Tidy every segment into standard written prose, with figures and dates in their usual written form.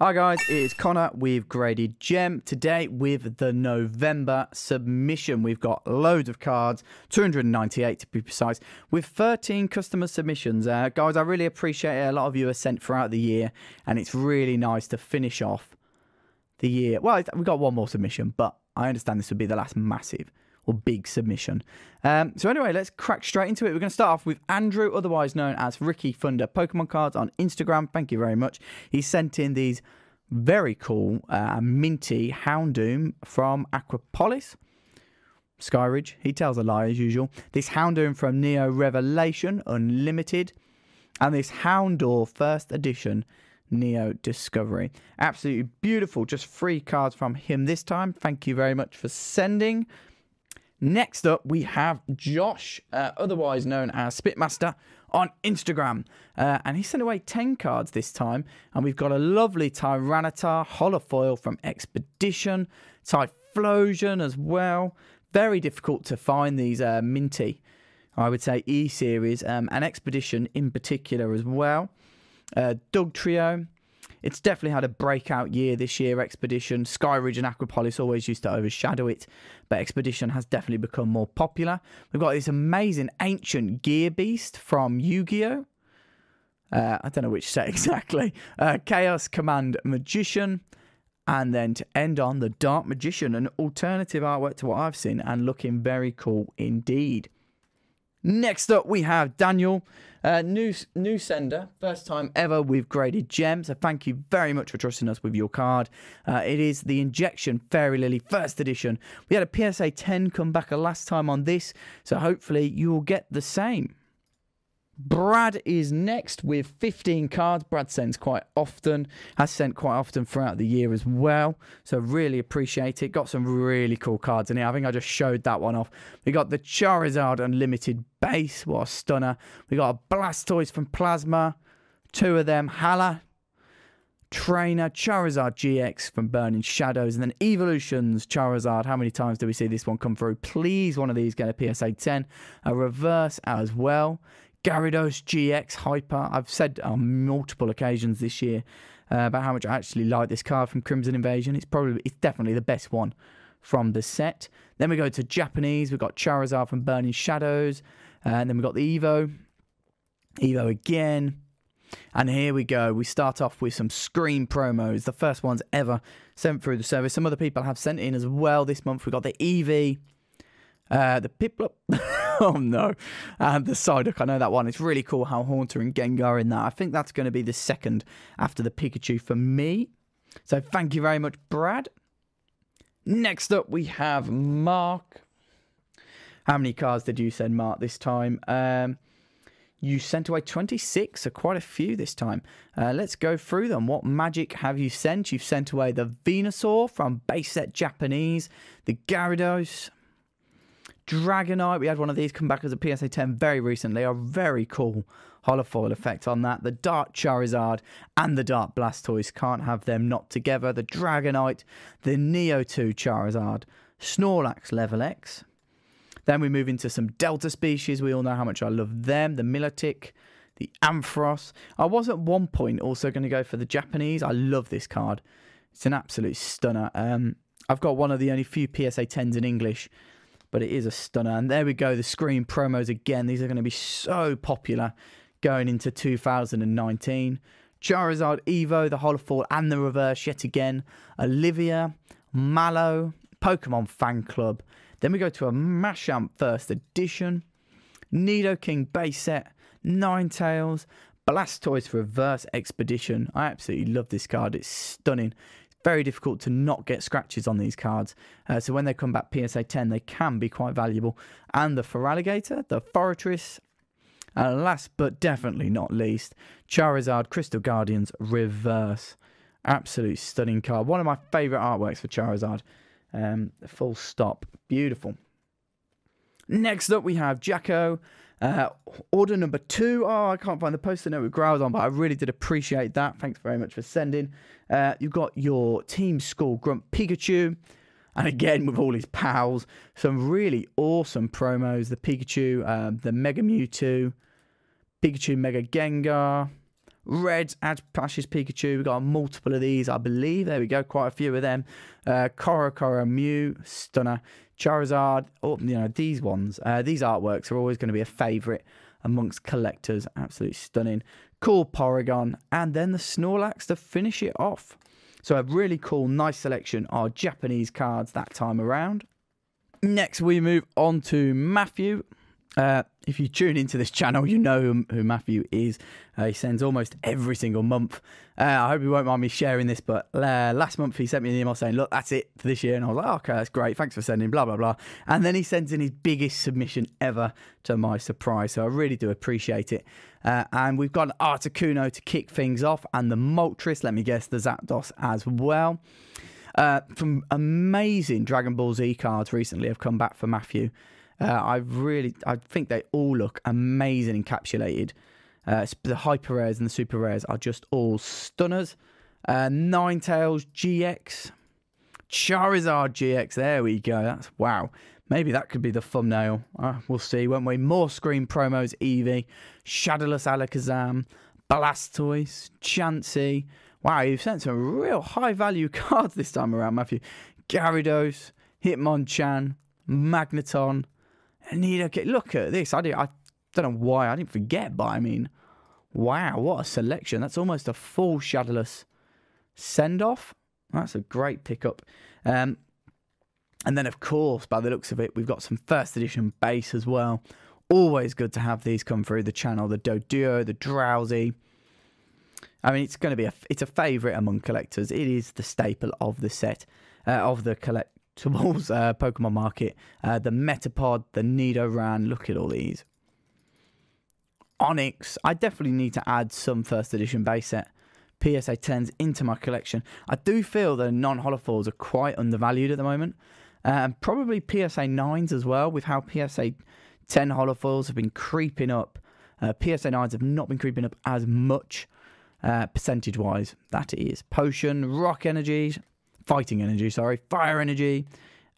Hi guys, it is Connor with Graded Gem. Today with the November submission. We've got loads of cards, 298 to be precise, with 13 customer submissions. Guys, I really appreciate it. A lot of you are sent throughout the year, and it's really nice to finish off the year. Well, we've got one more submission, but I understand this would be the last massive or big submission. So anyway, let's crack straight into it. We're going to start off with Andrew, otherwise known as Ricky Thunder Pokemon cards on Instagram. Thank you very much. He sent in these very cool minty Houndoom from Aquapolis. Skyridge, he tells a lie as usual. This Houndoom from Neo Revelation Unlimited. And this Houndour First Edition Neo Discovery. Absolutely beautiful. Just 3 cards from him this time. Thank you very much for sending. Next up, we have Josh, otherwise known as Spitmaster, on Instagram. And he sent away 10 cards this time. And we've got a lovely Tyranitar holofoil from Expedition, Typhlosion as well. Very difficult to find these minty, I would say, E-series, and Expedition in particular as well. Doug Trio. It's definitely had a breakout year this year, Expedition. Skyridge and Aquapolis always used to overshadow it, but Expedition has definitely become more popular. We've got this amazing ancient Gear Beast from Yu-Gi-Oh! I don't know which set exactly. Chaos Command Magician. And then to end on, the Dark Magician, an alternative artwork to what I've seen and looking very cool indeed. Next up, we have Daniel, new sender, first time ever with Graded Gem, so thank you very much for trusting us with your card. It is the Injection Fairy Lily First Edition. We had a PSA 10 come back last time on this, so hopefully you will get the same. Brad is next with 15 cards. Brad sends quite often, has sent quite often throughout the year as well. So really appreciate it. Got some really cool cards in here. I think I just showed that one off. We got the Charizard Unlimited base. What a stunner. We got a Blastoise from Plasma. 2 of them. Hala, Trainer, Charizard GX from Burning Shadows, and then Evolutions Charizard. How many times do we see this one come through? Please, one of these get a PSA 10. A reverse as well. Gyarados GX Hyper. I've said on multiple occasions this year about how much I actually like this card from Crimson Invasion. It's definitely the best one from the set. Then we go to Japanese. We've got Charizard from Burning Shadows. And then we've got the Evo again. And here we go. We start off with some Scream promos. The first ones ever sent through the service. Some other people have sent in as well this month. We've got the Eevee. The Piplup. Oh no. And the Psyduck. I know that one. It's really cool how Haunter and Gengar in that. I think that's going to be the second after the Pikachu for me. So thank you very much, Brad. Next up, we have Mark. How many cards did you send, Mark, this time? You sent away 26, so quite a few this time. Let's go through them. What magic have you sent? You've sent away the Venusaur from base set Japanese, the Gyarados, Dragonite. We had one of these come back as a PSA 10 very recently. A very cool holofoil effect on that. The Dark Charizard and the Dark Blastoise. Can't have them not together. The Dragonite, the Neo 2 Charizard, Snorlax Level X. Then we move into some Delta species. We all know how much I love them. The Milotic, the Ampharos. I was at one point also going to go for the Japanese. I love this card. It's an absolute stunner. I've got one of the only few PSA 10s in English, but it is a stunner. And there we go, the Scream promos again. These are going to be so popular going into 2019. Charizard Evo, the holofoil and the reverse yet again. Olivia, Mallow, Pokemon Fan Club. Then we go to a Machamp First Edition. Nidoking base set. Ninetales. Blastoise Reverse Expedition. I absolutely love this card. It's stunning. Very difficult to not get scratches on these cards. So when they come back PSA 10, they can be quite valuable. And the Feraligatr, the Forretress, and last but definitely not least, Charizard Crystal Guardians Reverse. Absolute stunning card. One of my favourite artworks for Charizard. Full stop. Beautiful. Next up, we have Jaco. Order number 2. Oh, I can't find the post-it note with Groudon, but I really did appreciate that. Thanks very much for sending. You've got your Team Skull Grunt Pikachu. And again, with all his pals, some really awesome promos. The Pikachu, the Mega Mewtwo, Pikachu Mega Gengar, Red Ashes Pikachu. We've got multiple of these, I believe. There we go. Quite a few of them. Korokoro Mew. Stunner. Charizard. Oh, you know, these ones. These artworks are always going to be a favourite amongst collectors. Absolutely stunning. Cool Porygon. And then the Snorlax to finish it off. So a really cool, nice selection of Japanese cards that time around. Next, we move on to Matthew. If you tune into this channel, you know who Matthew is. He sends almost every single month. I hope you won't mind me sharing this, but last month he sent me an email saying, look, that's it for this year. And I was like, oh, okay, that's great. Thanks for sending, blah, blah, blah. And then he sends in his biggest submission ever, to my surprise. So I really do appreciate it. And we've got an Articuno to kick things off, and the Moltres, let me guess, the Zapdos as well. Some amazing Dragon Ball Z cards recently have come back for Matthew. I think they all look amazing encapsulated. The hyper rares and the super rares are just all stunners. Ninetales GX, Charizard GX. There we go. That's wow. Maybe that could be the thumbnail. We'll see, won't we? More screen promos. Eevee, Shadowless Alakazam, Blastoise, Chansey. Wow, you've sent some real high value cards this time around, Matthew. Gyarados, Hitmonchan, Magneton. Look at this. I don't know why I didn't forget, but I mean, wow, what a selection. That's almost a full Shadowless send-off. That's a great pickup. And then, of course, by the looks of it, we've got some first edition base as well. Always good to have these come through the channel. The Doduo, the Drowsy. I mean, it's a favourite among collectors. It is the staple of the set, of the collectibles Pokemon market. The Metapod, the Nidoran. Look at all these. Onyx. I definitely need to add some first edition base set PSA 10s into my collection. I do feel that non-holofoils are quite undervalued at the moment. Probably PSA 9s as well, with how PSA 10 holofoils have been creeping up. PSA 9s have not been creeping up as much. Percentage-wise, that is. Potion, Rock Energy, Fighting Energy, sorry, Fire Energy,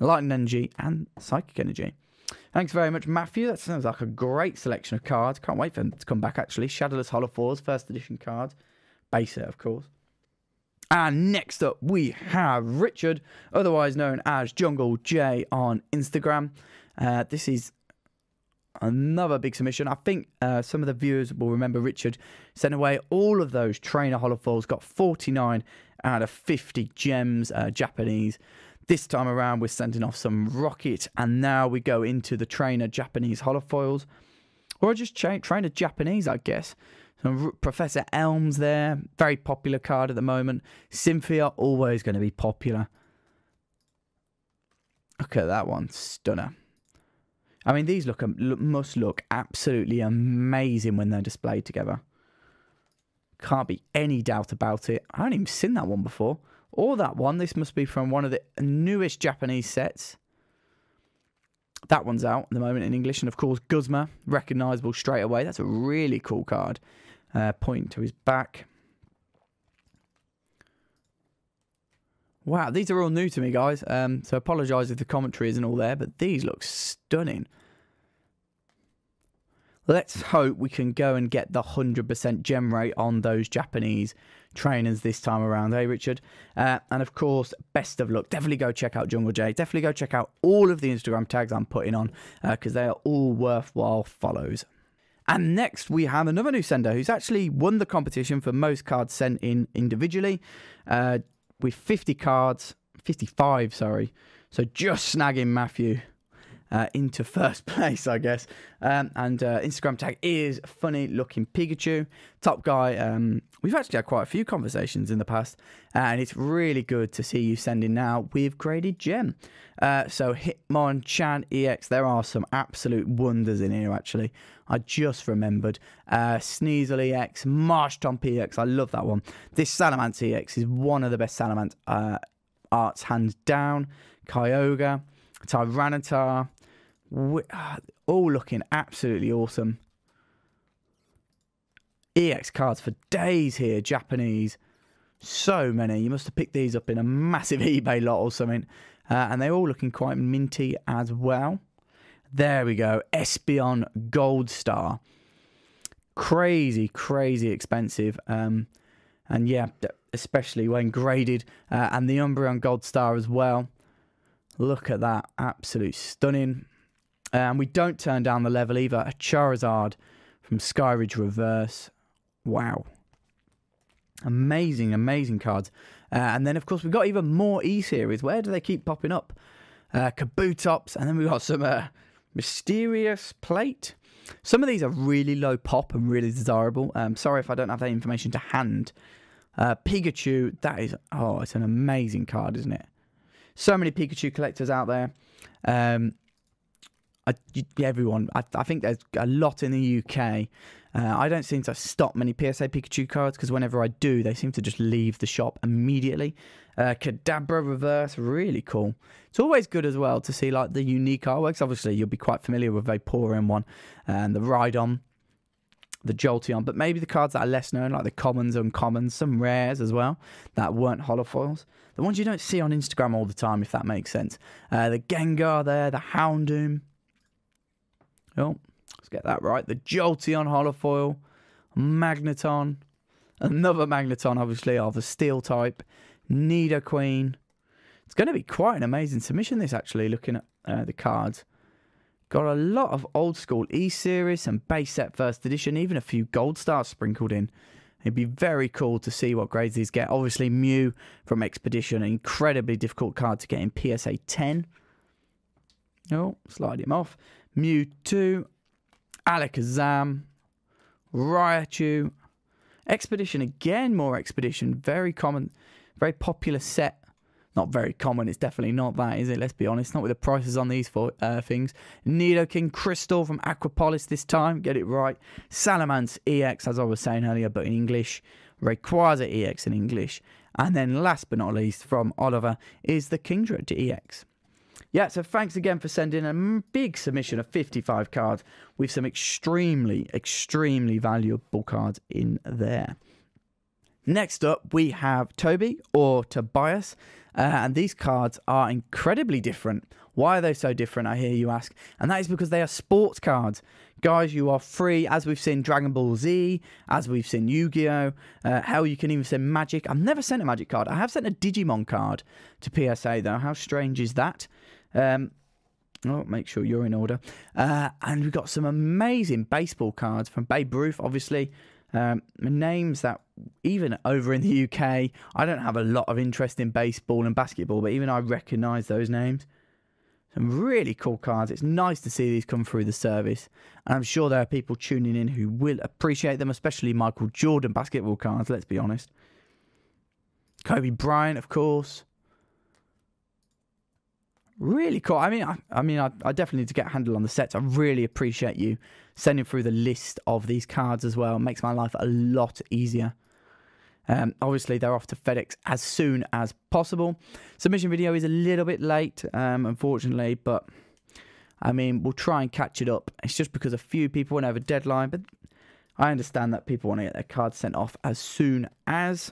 Lightning Energy, and Psychic Energy. Thanks very much, Matthew. That sounds like a great selection of cards. Can't wait for them to come back, actually. Shadowless Holofours, first edition cards. Base set, of course. And next up, we have Richard, otherwise known as Jungle J on Instagram. This is another big submission. I think some of the viewers will remember Richard sent away all of those trainer holofoils, got 49 out of 50 gems, Japanese. This time around, we're sending off some Rocket, and now we go into the trainer Japanese holofoils. Or just trainer Japanese, I guess. Some Professor Elms there, very popular card at the moment. Cynthia, always going to be popular. Look at that one, stunner. I mean, these must look absolutely amazing when they're displayed together. Can't be any doubt about it. I haven't even seen that one before. Or that one. This must be from one of the newest Japanese sets. That one's out at the moment in English. And, of course, Guzma, recognisable straight away. That's a really cool card. Pointing to his back. Wow, these are all new to me, guys. So apologise if the commentary isn't all there, but these look stunning. Let's hope we can go and get the 100% gem rate on those Japanese trainers this time around, hey, Richard? And, of course, best of luck. Definitely go check out Jungle J. Definitely go check out all of the Instagram tags I'm putting on, because they are all worthwhile follows. And next, we have another new sender who's actually won the competition for most cards sent in individually. With 50 cards, 55, sorry. So just snagging Matthew into first place, I guess. And Instagram tag is funny looking Pikachu. Top guy. We've actually had quite a few conversations in the past, and it's really good to see you sending now with graded gem. So Hitmonchan EX, there are some absolute wonders in here, actually. I just remembered. Sneasel EX, Marshtomp EX, I love that one. This Salamence EX is one of the best Salamence arts, hands down. Kyogre, Tyranitar, all looking absolutely awesome. EX cards for days here, Japanese. So many. You must have picked these up in a massive eBay lot or something. And they're all looking quite minty as well. There we go. Espeon Gold Star. crazy expensive. And yeah, especially when graded. And the Umbreon Gold Star as well. Look at that. Absolute stunning. And we don't turn down the level either. A Charizard from Skyridge Reverse. Wow. Amazing cards. And then, of course, we've got even more E-Series. Where do they keep popping up? Kabutops. And then we've got some Mysterious Plate. Some of these are really low pop and really desirable. Sorry if I don't have that information to hand. Pikachu. That is... Oh, it's an amazing card, isn't it? So many Pikachu collectors out there. Everyone. I think there's a lot in the UK. I don't seem to stop many PSA Pikachu cards because whenever I do, they seem to just leave the shop immediately. Kadabra Reverse, really cool. It's always good as well to see like the unique artworks. Obviously, you'll be quite familiar with Vaporeon one and the Rhydon, the Jolteon, but maybe the cards that are less known, like the commons, uncommons, some rares as well that weren't holofoils. The ones you don't see on Instagram all the time, if that makes sense. The Gengar there, the Houndoom. Oh, let's get that right. The Jolteon holofoil, Magneton, another Magneton, obviously, of the Steel type, Nidoqueen. It's going to be quite an amazing submission, this, actually, looking at the cards. Got a lot of old school E-Series and base set first edition, even a few gold stars sprinkled in. It'd be very cool to see what grades these get. Obviously, Mew from Expedition, an incredibly difficult card to get in PSA 10. Oh, slide him off. Mewtwo, Alakazam, Raichu, Expedition again, more Expedition, very common, very popular set. Not very common, it's definitely not that, is it? Let's be honest, not with the prices on these things. Nidoking Crystal from Aquapolis this time, get it right. Salamence EX, as I was saying earlier, but in English. Rayquaza EX in English. And then last but not least, from Oliver, is the Kingdra EX. Yeah, so thanks again for sending a big submission of 55 cards with some extremely valuable cards in there. Next up, we have Toby or Tobias, and these cards are incredibly different. Why are they so different, I hear you ask? And that is because they are sports cards. Guys, you are free, as we've seen Dragon Ball Z, as we've seen Yu-Gi-Oh! Hell, you can even send Magic. I've never sent a Magic card. I have sent a Digimon card to PSA, though. How strange is that? Oh, make sure you're in order. And we've got some amazing baseball cards from Babe Ruth, obviously. Names that even over in the UK, I don't have a lot of interest in baseball and basketball, but even I recognise those names. Some really cool cards. It's nice to see these come through the service. And I'm sure there are people tuning in who will appreciate them, especially Michael Jordan basketball cards, let's be honest. Kobe Bryant, of course. Really cool. I definitely need to get a handle on the sets. I really appreciate you sending through the list of these cards as well. It makes my life a lot easier. Obviously, they're off to FedEx as soon as possible. Submission video is a little bit late, unfortunately, but I mean, we'll try and catch it up. It's just because a few people won't have a deadline, but I understand that people want to get their cards sent off as soon as.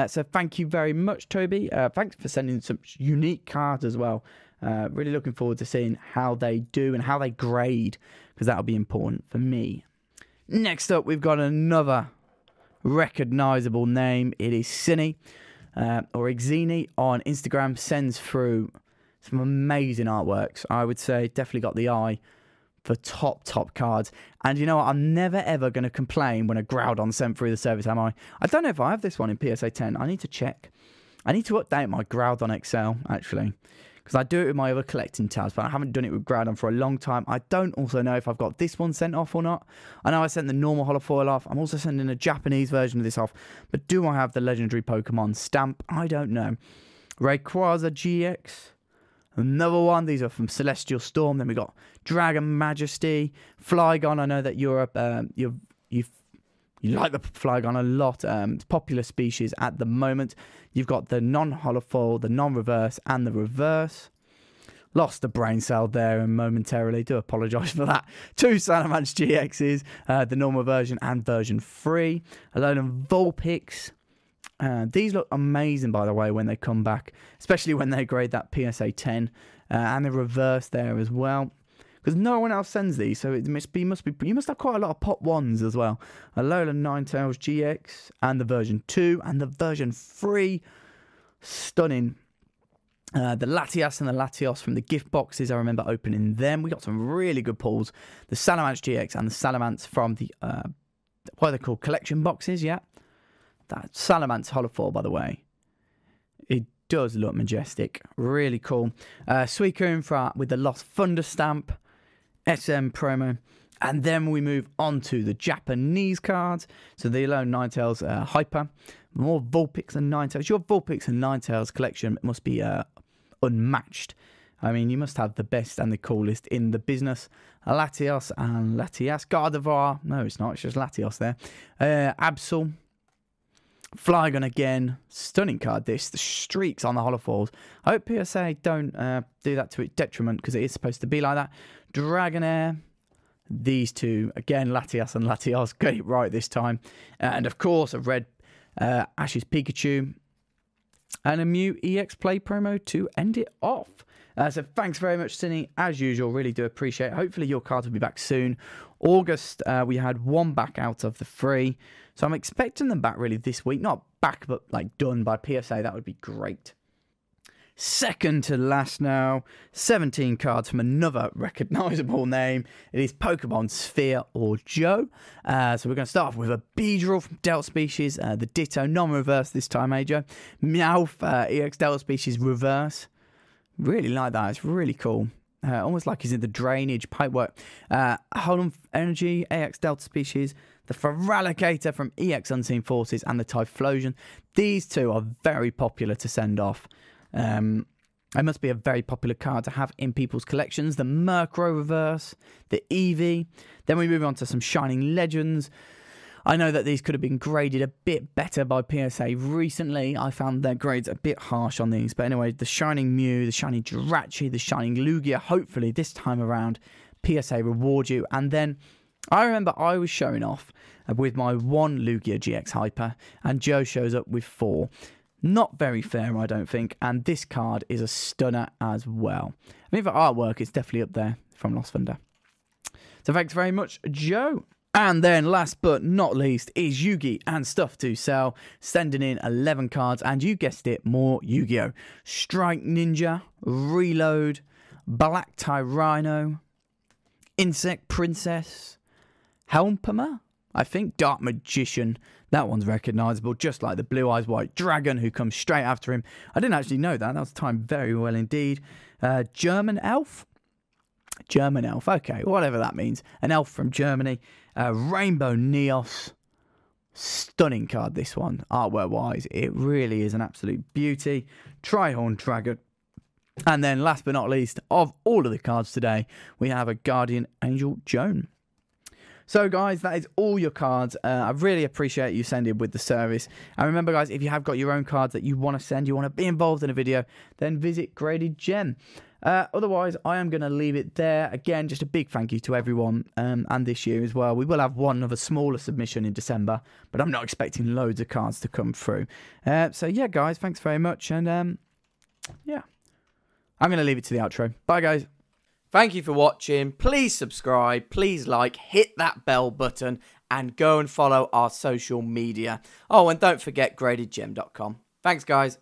So thank you very much, Toby. Thanks for sending some unique cards as well. Really looking forward to seeing how they do and how they grade, because that'll be important for me. Next up, we've got another recognisable name. It is Cine, or Xeni on Instagram. Sends through some amazing artworks. I would say definitely got the eye for top cards. And you know what? I'm never ever going to complain when a Groudon sent through the service, am I? I don't know if I have this one in PSA 10. I need to check. I need to update my Groudon XL, actually, because I do it with my other collecting tabs, but I haven't done it with Groudon for a long time. I don't also know if I've got this one sent off or not. I know I sent the normal holofoil off. I'm also sending a Japanese version of this off, but do I have the legendary Pokemon stamp? I don't know. Rayquaza GX. Another one. These are from Celestial Storm. Then we got Dragon Majesty, Flygon. I know that you like the Flygon a lot. It's a popular species at the moment. You've got the non-holofoil, the non-reverse, and the reverse. Lost a brain cell there momentarily. Do apologise for that. 2 Salamence GXs, the normal version and version 3. A load of Vulpix. These look amazing, by the way, when they come back, especially when they grade that PSA 10 and the reverse there as well. because no one else sends these, so it must be you must have quite a lot of pop 1s as well. A Lola Ninetales GX and the version 2 and the version 3, stunning. The Latias and the Latios from the gift boxes, I remember opening them. We got some really good pulls. The Salamence GX and the Salamence from the, what are they called, collection boxes, yeah. That Salamence holofoil, by the way. It does look majestic. Really cool. Suicune with the Lost Thunder stamp. SM promo. And then we move on to the Japanese cards. So the Alone Ninetales Hyper. More Vulpix and Ninetales. Your Vulpix and Ninetales collection must be unmatched. I mean, you must have the best and the coolest in the business. Latios and Latias. Gardevoir. No, it's not. It's just Latios there. Absol. Flygon again. Stunning card this. The streaks on the holofoils. I hope PSA don't do that to its detriment, because it is supposed to be like that. Dragonair. These two. Again, Latias and Latios. Get it right this time. And of course, a red Ash's Pikachu. And a Mew EX Play promo to end it off. So thanks very much, Cine. As usual, really do appreciate it. Hopefully your cards will be back soon. August, we had one back out of the 3. So I'm expecting them back really this week. Not back, but like done by PSA. That would be great. Second to last now. 17 cards from another recognisable name. It is Pokemon Sphere or Joe. So we're going to start off with a Beedrill from Delta Species. The Ditto, non-reverse this time, Joe. Meowth, EX Delta Species reverse. Really like that. It's really cool. Almost like he's in the drainage pipework. Holland Energy, AX Delta Species. The Feralicator from EX Unseen Forces. And the Typhlosion. These two are very popular to send off. It must be a very popular card to have in people's collections. The Murkrow reverse. The Eevee. Then we move on to some Shining Legends. I know that these could have been graded a bit better by PSA recently. I found their grades a bit harsh on these. But anyway, the Shining Mew, the Shining Jirachi, the Shining Lugia. Hopefully this time around, PSA reward you. And then I remember I was showing off with my 1 Lugia GX Hyper. And Joe shows up with 4. Not very fair, I don't think. And this card is a stunner as well. I mean, for artwork, it's definitely up there from Lost Thunder. So thanks very much, Joe. And then last but not least is Yugi and Stuff to Sell, sending in 11 cards, and you guessed it, more Yu-Gi-Oh! Strike Ninja, Reload, Black Tyranno, Insect Princess, Helmpama, I think, Dark Magician. That one's recognisable, just like the Blue Eyes White Dragon who comes straight after him. I didn't actually know that. That was timed very well indeed. German Elf. German Elf, okay, whatever that means. An elf from Germany. Rainbow Neos. Stunning card, this one. Artwork-wise, it really is an absolute beauty. Trihorn Dragon. And then last but not least, of all of the cards today, we have a Guardian Angel Joan. So guys, that is all your cards. I really appreciate you sending with the service. And remember guys, if you have got your own cards that you want to send, you want to be involved in a video, then visit Graded Gem. Otherwise, I am going to leave it there. Again, just a big thank you to everyone, and this year as well. We will have one of a smaller submission in December, but I'm not expecting loads of cards to come through. So yeah, guys, thanks very much, and yeah, I'm going to leave it to the outro. Bye, guys. Thank you for watching. Please subscribe, please like, hit that bell button, and go and follow our social media. Oh, and don't forget gradedgem.com. Thanks, guys.